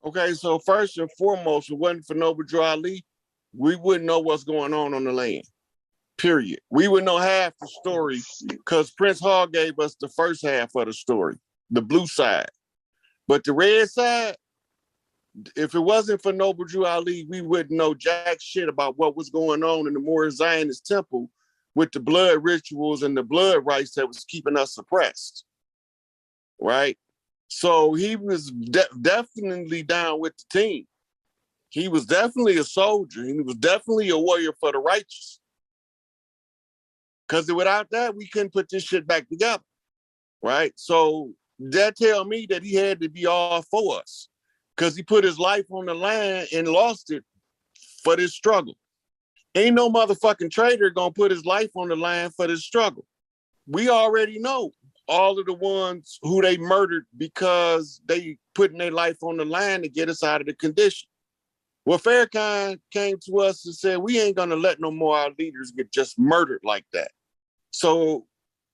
Okay, so first and foremost, if it wasn't for Noble Drew Ali, we wouldn't know what's going on the land. Period. We would know half the story because Prince Hall gave us the first half of the story, the blue side. But the red side, if it wasn't for Noble Drew Ali, we wouldn't know jack shit about what was going on in the Moorish Zionist temple with the blood rituals and the blood rites that was keeping us suppressed. Right? So he was definitely down with the team. He was definitely a soldier. He was definitely a warrior for the righteous. Because without that, we couldn't put this shit back together, right? So that tell me that he had to be all for us because he put his life on the line and lost it for this struggle. Ain't no motherfucking traitor gonna put his life on the line for this struggle. We already know all of the ones who they murdered because they putting their life on the line to get us out of the condition. Well, Farrakhan came to us and said, we ain't gonna let no more our leaders get just murdered like that. So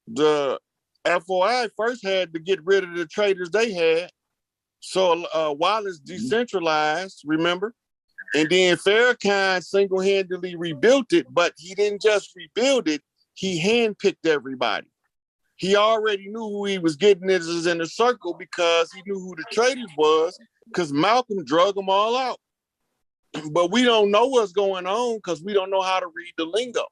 the FOI first had to get rid of the traitors they had. So Wallace decentralized, remember? And then Farrakhan single-handedly rebuilt it, but he didn't just rebuild it, he handpicked everybody. He already knew who he was getting in his inner circle because he knew who the traitors was, because Malcolm drug them all out. But we don't know what's going on because we don't know how to read the lingo.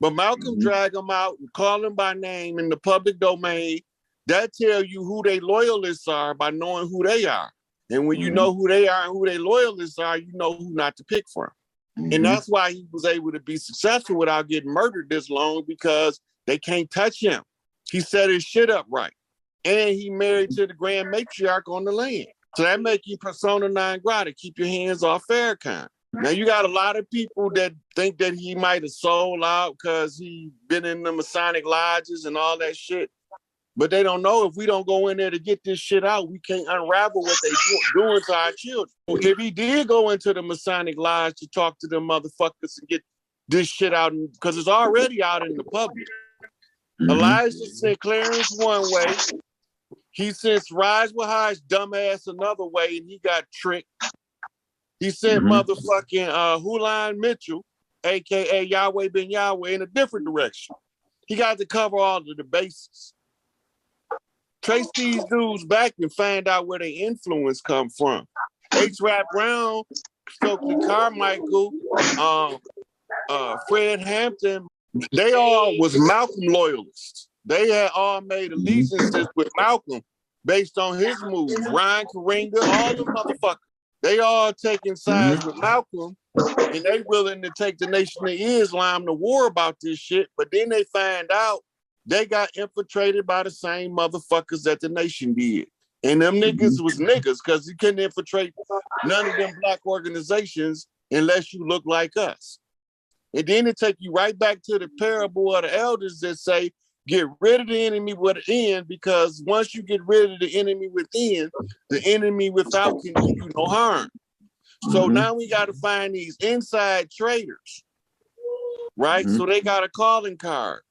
But Malcolm dragged them out and called them by name in the public domain. That tell you who they loyalists are by knowing who they are. And when you know who they are and who they loyalists are, you know who not to pick from. And that's why he was able to be successful without getting murdered this long, because they can't touch him. He set his shit up right. And he married to the grand matriarch on the land. So that make you persona non grata, keep your hands off Farrakhan. Now you got a lot of people that think that he might have sold out because he been in the Masonic lodges and all that shit. But they don't know if we don't go in there to get this shit out, we can't unravel what they doing to our children. If he did go into the Masonic lodge to talk to them motherfuckers and get this shit out, because it's already out in the public. Elijah sent Clarence one way. He sent Raj Wahaj's dumbass another way, and he got tricked. He sent motherfucking Hulan Mitchell, a.k.a. Yahweh Ben Yahweh, in a different direction. He got to cover all of the bases. Trace these dudes back and find out where their influence come from. H. Rap Brown, Stokely Carmichael, Fred Hampton, they all was Malcolm loyalists. They had all made allegiances with Malcolm based on his moves. Ryan Karinga, all them motherfuckers. They all taking sides with Malcolm, and they willing to take the Nation of Islam to war about this shit, but then they find out they got infiltrated by the same motherfuckers that the Nation did. And them niggas was niggas because you couldn't infiltrate none of them black organizations unless you look like us. And then it take you right back to the parable of the elders that say, get rid of the enemy within, because once you get rid of the enemy within, the enemy without can do you no harm. So now we got to find these inside traitors, right? So they got a calling card.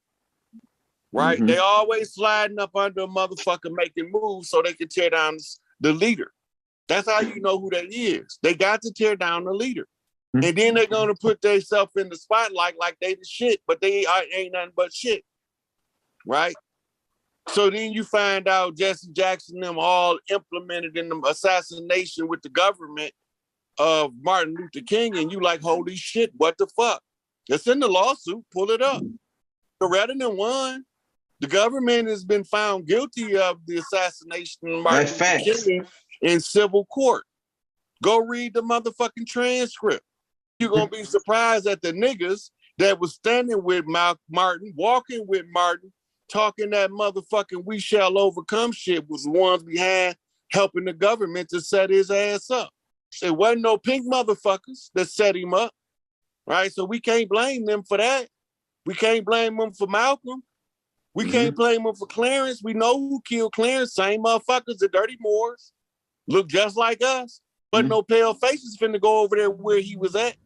Right? They always sliding up under a motherfucker making moves so they can tear down the leader. That's how you know who that is. They got to tear down the leader. And then they're going to put themselves in the spotlight like they the shit, but they ain't nothing but shit. Right? So then you find out Jesse Jackson and them all implemented in the assassination with the government of Martin Luther King, and you like, holy shit, what the fuck? It's in the lawsuit, pull it up. Coretta done won. The government has been found guilty of the assassination of Martin Luther King in civil court. Go read the motherfucking transcript. You're going to be surprised at the niggas that was standing with Martin, walking with Martin, talking that motherfucking we shall overcome shit was the ones behind helping the government to set his ass up. It wasn't no pink motherfuckers that set him up, right? So we can't blame them for that. We can't blame them for Malcolm. We can't blame him for Clarence. We know who killed Clarence. Same motherfuckers, the Dirty Moors. Look just like us. But no pale faces finna go over there where he was at.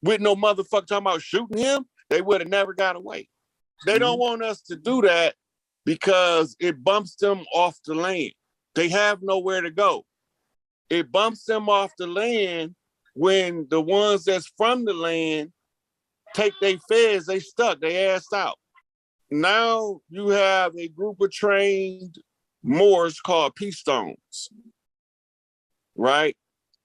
With no motherfucker talking about shooting him. They would have never got away. They don't want us to do that because it bumps them off the land. They have nowhere to go. It bumps them off the land when the ones that's from the land take their feds, they stuck, they ass out. Now you have a group of trained Moors called Peace Stones, right?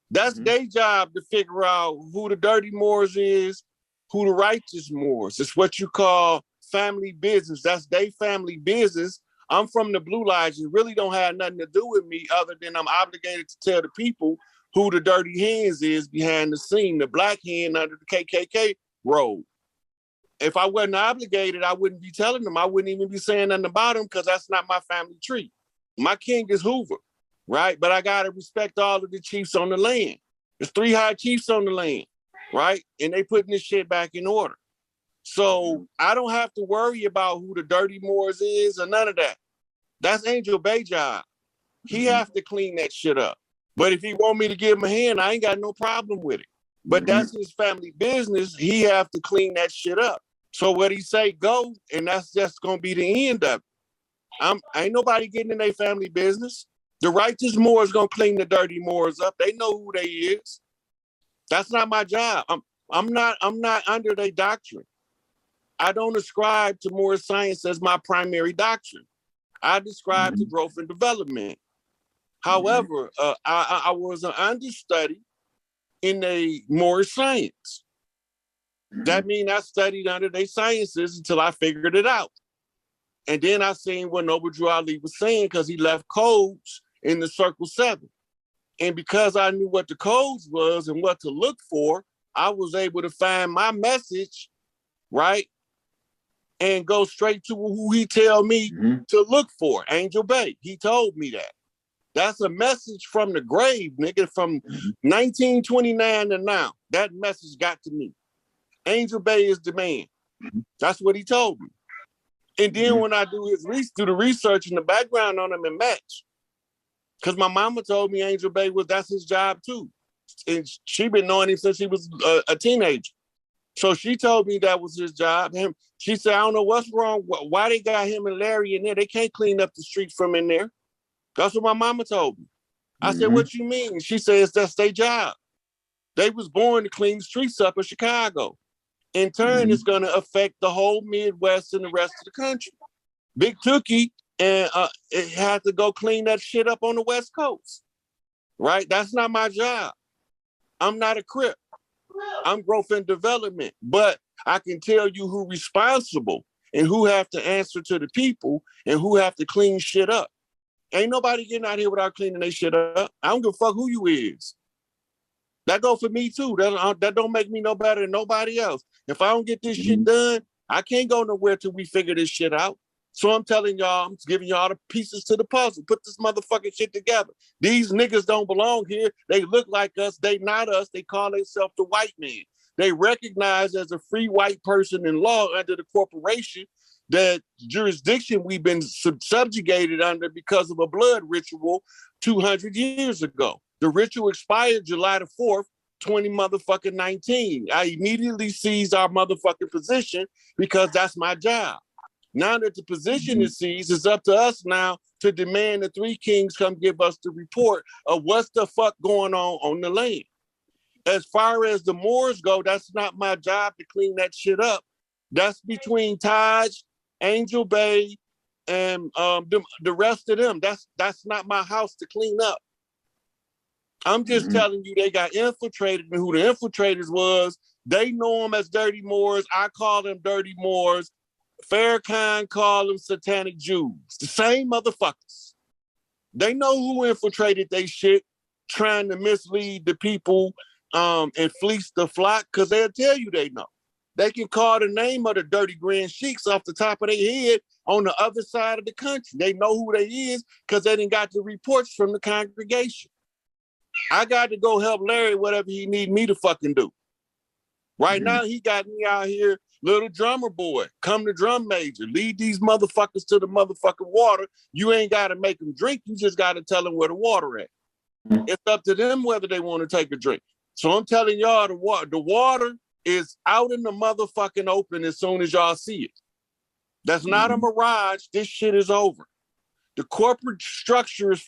That's their job to figure out who the dirty Moors is, who the righteous Moors. It's what you call family business. That's their family business. I'm from the Blue Lodge. It really don't have nothing to do with me other than I'm obligated to tell the people who the dirty hands is behind the scene, the black hand under the KKK robe. If I wasn't obligated, I wouldn't be telling them. I wouldn't even be saying nothing about them because that's not my family tree. My king is Hoover, right? But I got to respect all of the chiefs on the land. There's 3 high chiefs on the land, right? And they putting this shit back in order. So I don't have to worry about who the dirty Moors is or none of that. That's Angel Bay job. He have to clean that shit up. But if he want me to give him a hand, I ain't got no problem with it. But that's his family business. He have to clean that shit up. So what he say, go, and that's just gonna be the end of it. Ain't nobody getting in their family business. The righteous Moors gonna clean the dirty Moors up. They know who they is. That's not my job. I'm not under their doctrine. I don't ascribe to Moor science as my primary doctrine. I describe to growth and development. However, I was an understudy in a Moor science. That means I studied under their sciences until I figured it out. And then I seen what Noble Drew Ali was saying because he left codes in the Circle 7. And because I knew what the codes was and what to look for, I was able to find my message, right? And go straight to who he tell me to look for, Angel Bay. He told me that. That's a message from the grave, nigga, from 1929 to now. That message got to me. Angel Bay is the man. That's what he told me. And then when I do the research in the background on him and match, because my mama told me Angel Bay that's his job too. And she been knowing him since he was a teenager. So she told me that was his job. She said, I don't know what's wrong. Why they got him and Larry in there? They can't clean up the streets from in there. That's what my mama told me. I said, what you mean? She says that's their job. They was born to clean the streets up in Chicago. In turn, it's going to affect the whole Midwest and the rest of the country. Big Tookie it had to go clean that shit up on the West Coast, right? That's not my job. I'm not a Crip. I'm growth and development, but I can tell you who responsible and who have to answer to the people and who have to clean shit up. Ain't nobody getting out here without cleaning their shit up. I don't give a fuck who you is. That go for me too. That don't make me no better than nobody else. If I don't get this shit done, I can't go nowhere till we figure this shit out. So I'm telling y'all, I'm giving y'all the pieces to the puzzle. Put this motherfucking shit together. These niggas don't belong here. They look like us. They not us. They call themselves the white man. They recognize as a free white person in law under the corporation that jurisdiction we've been subjugated under because of a blood ritual 200 years ago. The ritual expired July the 4th, 2019. I immediately seized our motherfucking position because that's my job. Now that the position is seized, it's up to us now to demand the 3 kings come give us the report of what's the fuck going on the land. As far as the Moors go, that's not my job to clean that shit up. That's between Taj, Angel Bay, and the rest of them. That's not my house to clean up. I'm just telling you they got infiltrated, and who the infiltrators was, they know them as dirty Moors. I call them dirty Moors. Farrakhan called them satanic Jews. The same motherfuckers. They know who infiltrated they shit, trying to mislead the people and fleece the flock, because they'll tell you they know. They can call the name of the dirty grand sheiks off the top of their head on the other side of the country. They know who they is because they didn't got the reports from the congregation. I got to go help Larry whatever he need me to fucking do. Right now, he got me out here, little drummer boy, come to drum major, lead these motherfuckers to the motherfucking water. You ain't got to make them drink. You just got to tell them where the water at. It's up to them whether they want to take a drink. So I'm telling y'all, the water is out in the motherfucking open as soon as y'all see it. That's not a mirage. This shit is over. The corporate structure is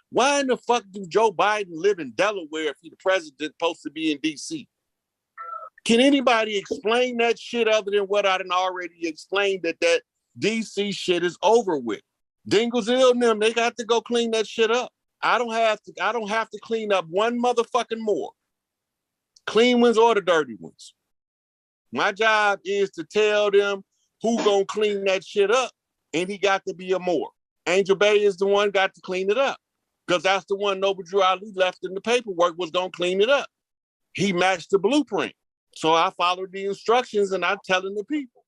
why in the fuck do Joe Biden live in Delaware if he's the president supposed to be in DC? Can anybody explain that shit other than what I done already explained, that DC shit is over with? Dingles ill them, they got to go clean that shit up. I don't have to clean up one motherfucking more. Clean ones or the dirty ones. My job is to tell them who gonna clean that shit up, and he got to be a Moore. Angel Bay is the one got to clean it up, because that's the one Noble Drew Ali left in the paperwork was gonna clean it up. He matched the blueprint. So I followed the instructions and I'm telling the people.